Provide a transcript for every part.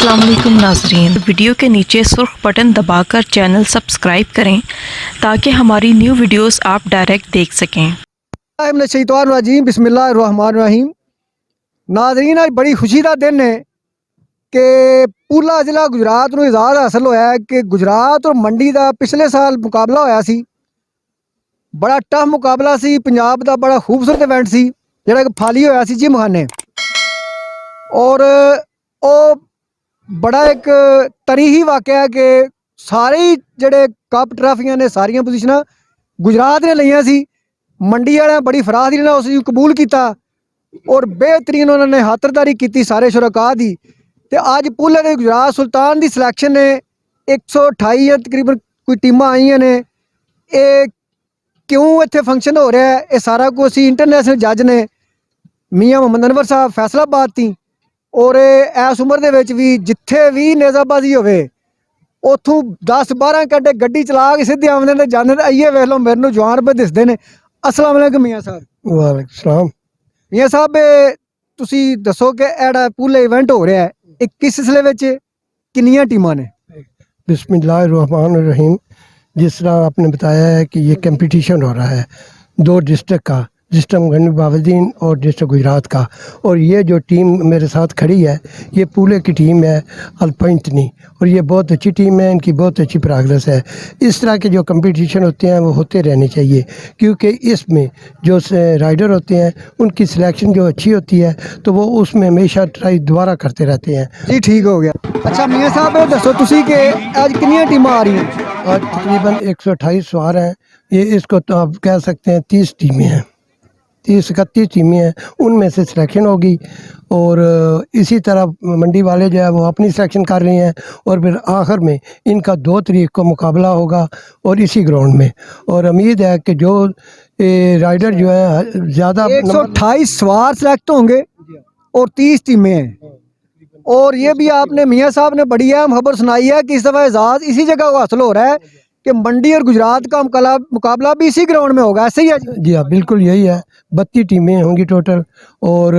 अस्सलाम वालेकुम नाज़रीन, वीडियो के नीचे सुर्ख बटन दबाकर चैनल सब्सक्राइब करें ताकि हमारी न्यू वीडियोस आप डायरेक्ट देख सकें। बिस्मिल्लाहिर्रहमानिर्रहीम। नाज़रीन, आज बड़ी खुशी का दिन है कि पूरा जिला गुजरात को इजाज़ हासिल होया है कि गुजरात और मंडी का पिछले साल मुकाबला होया सी। बड़ा टफ मुकाबला सी, पंजाब का बड़ा खूबसूरत इवेंट सी जिहड़ा कि फाली होया सी जिमखाने, और वो बड़ा एक तरीही वाक़या है कि सारे ही जिहड़े कप ट्राफियां ने सारियां पोजीशनां गुजरात ने लियां सी। मंडी वाले बड़ी फराखदी ने उस कबूल किया और बेहतरीन उन्होंने खातरदारी की सारे शुरका की। तो अज पुले के गुजरात सुल्तान की सिलेक्शन ने 128 या तकरीबन कोई टीमां आईयां ने। ये क्यों इत्थे फंक्शन हो रहा है, ये सारा कुछ इंटरनेशनल जज ने मियाँ मोहम्मद अनवर साहब फैसलाबाद थी, और इस उम्र दे विच भी जिथे भी नेजाबाजी होवे उथों 10-12 घंटे गड्डी चला के सीधे आउंदे ते जांदे ते आइए वेख लो मेरे नूं जवान पे दिसदे ने। अस्सलाम वालेकुम मियाँ साहब। वालेकुम सलाम। मियाँ साहब, तुसी दसो कि एड़ा पूरा इवेंट हो रहा है, ये किस सिलसिले विच कितनियां टीमां ने? बिस्मिल्लाहिर्रहमानिर्रहीम। जिस तरह आपने बताया है कि ये कंपटीशन हो रहा है दो डिस्ट्रिक्ट का, डिस्ट्रिक्ट गनी बावदीन और डिस्ट्रिक्ट गुजरात का, और ये जो टीम मेरे साथ खड़ी है ये पूले की टीम है अल्पाइंटनी, और ये बहुत अच्छी टीम है, इनकी बहुत अच्छी प्रोग्रेस है। इस तरह के जो कंपटीशन होते हैं वो होते रहने चाहिए, क्योंकि इसमें जो राइडर होते हैं उनकी सिलेक्शन जो अच्छी होती है तो वो उसमें हमेशा ट्राई दोबारा करते रहते हैं। जी ठीक हो गया। अच्छा मियाँ साहब, ये दसो तुसी कि आज कितनियां टीमां आ रही हैं? आज तकरीबन 128 सवार हैं। ये इसको तो आप कह सकते हैं 30 टीमें हैं, 30-31 टीमें हैं, उनमें से सिलेक्शन होगी। और इसी तरह मंडी वाले जो है वो अपनी सिलेक्शन कर रहे हैं, और फिर आखिर में इनका 2 तारीख को मुकाबला होगा और इसी ग्राउंड में। और उम्मीद है कि जो राइडर जो है ज़्यादा 128 सवार सेलेक्ट होंगे और 30 टीमें हैं। और ये भी आपने मियाँ साहब ने बड़ी अहम खबर सुनाई है कि इस दफ़ा एजाज़ इसी जगह को हासिल हो रहा है कि मंडी और गुजरात का मुकाबला भी इसी ग्राउंड में होगा। ऐसे ही है जी? जी हाँ, बिल्कुल यही है। 32 टीमें होंगी टोटल, और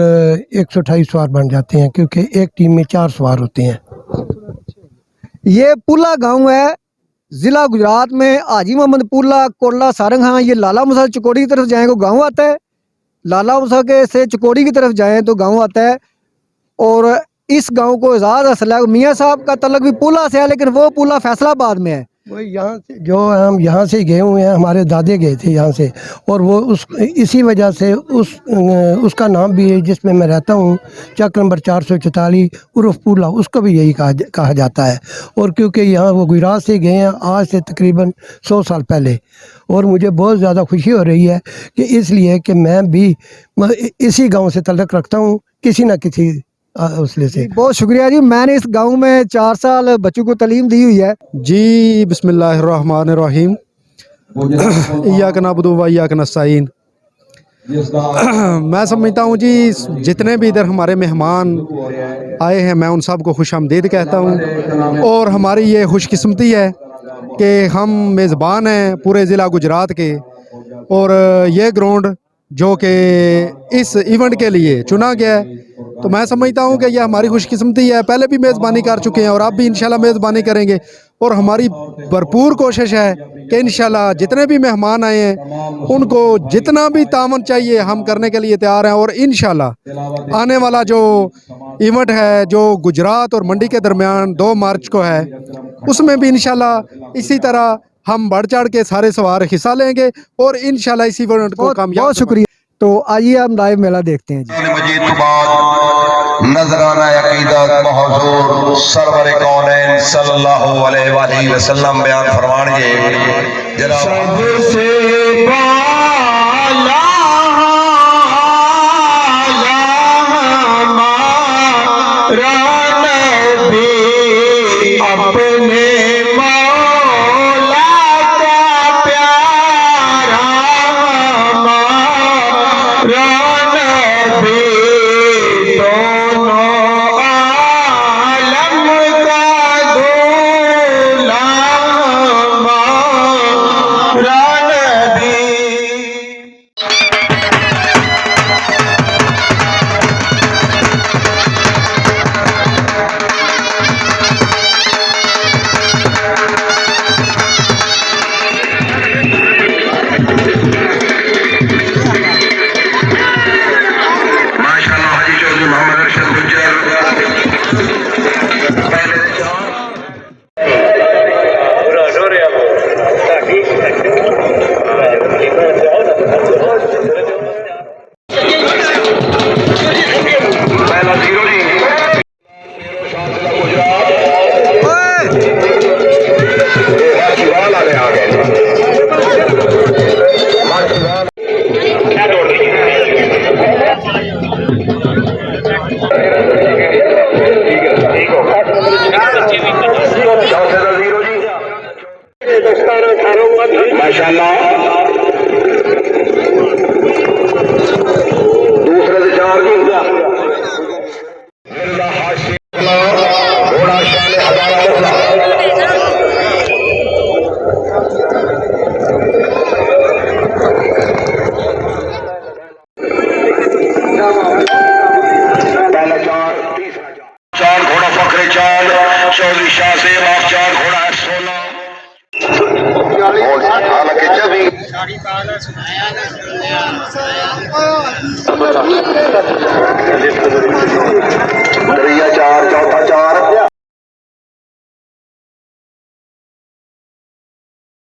128 सवार बन जाते हैं, क्योंकि एक टीम में 4 सवार होते हैं। ये पुला गांव है, ज़िला गुजरात में हाजी मोहम्मद पुला कोटला सारंग। हाँ, ये लाला मुसा चकोड़ी की तरफ जाएँ तो गाँव आता है, लाला मुसा के से चकोड़ी की तरफ जाएँ तो गाँव आता है। और इस गांव को एजाज़ हासिल है। मियाँ साहब का तलक भी पुला से है, लेकिन वो पुला फैसलाबाद में है। वही यहाँ से जो हम यहाँ से गए हुए हैं, हमारे दादे गए थे यहाँ से, और वो उस इसी वजह से उसका नाम भी है जिसमें मैं रहता हूँ, चक नंबर 444 उर्फ पुला, उसको भी यही कहा जाता है। और क्योंकि यहाँ वो गुजरात से गए हैं आज से तकरीबन 100 साल पहले, और मुझे बहुत ज़्यादा खुशी हो रही है कि इसलिए कि मैं भी इसी गाँव से तल्लक रखता हूँ किसी न किसी हौसले से। बहुत शुक्रिया जी। मैंने इस गांव में 4 साल बच्चों को तालीम दी हुई है। जी बिस्मिल्लाहिर्रहमानिर्रहीम। इय्याक नअबुदु व इय्याक नस्तईन। मैं समझता हूँ जी, जितने भी इधर हमारे मेहमान आए हैं मैं उन सब को खुशामदीद कहता हूँ, और हमारी ये खुशकिस्मती है कि हम मेज़बान हैं पूरे ज़िला गुजरात के। और ये ग्राउंड जो कि इस इवेंट के लिए चुना गया है, तो मैं समझता हूँ कि यह हमारी खुशकिस्मती है। पहले भी मेज़बानी कर चुके हैं और अब भी इंशाल्लाह मेज़बानी करेंगे, और हमारी भरपूर कोशिश है कि इंशाल्लाह जितने भी मेहमान आए हैं उनको जितना भी तावन चाहिए हम करने के लिए तैयार हैं। और इंशाल्लाह आने वाला जो इवेंट है जो गुजरात और मंडी के दरमियान 2 मार्च को है, उसमें भी इंशाल्लाह इसी तरह हम बढ़ चढ़ के सारे सवार हिस्सा लेंगे और इंशाल्लाह इसी इवेंट को कामयाब। बहुत शुक्रिया। तो आइए हम लाइव मेला देखते हैं जी। मजीद तो बाद नजराना अकीदत महजूर सरवर कौनैन सल्लल्लाहु अलैहि वसल्लम बयान फरमाएंगे। जनाब सबसे बाला अपने तरिया 4 चौथा 4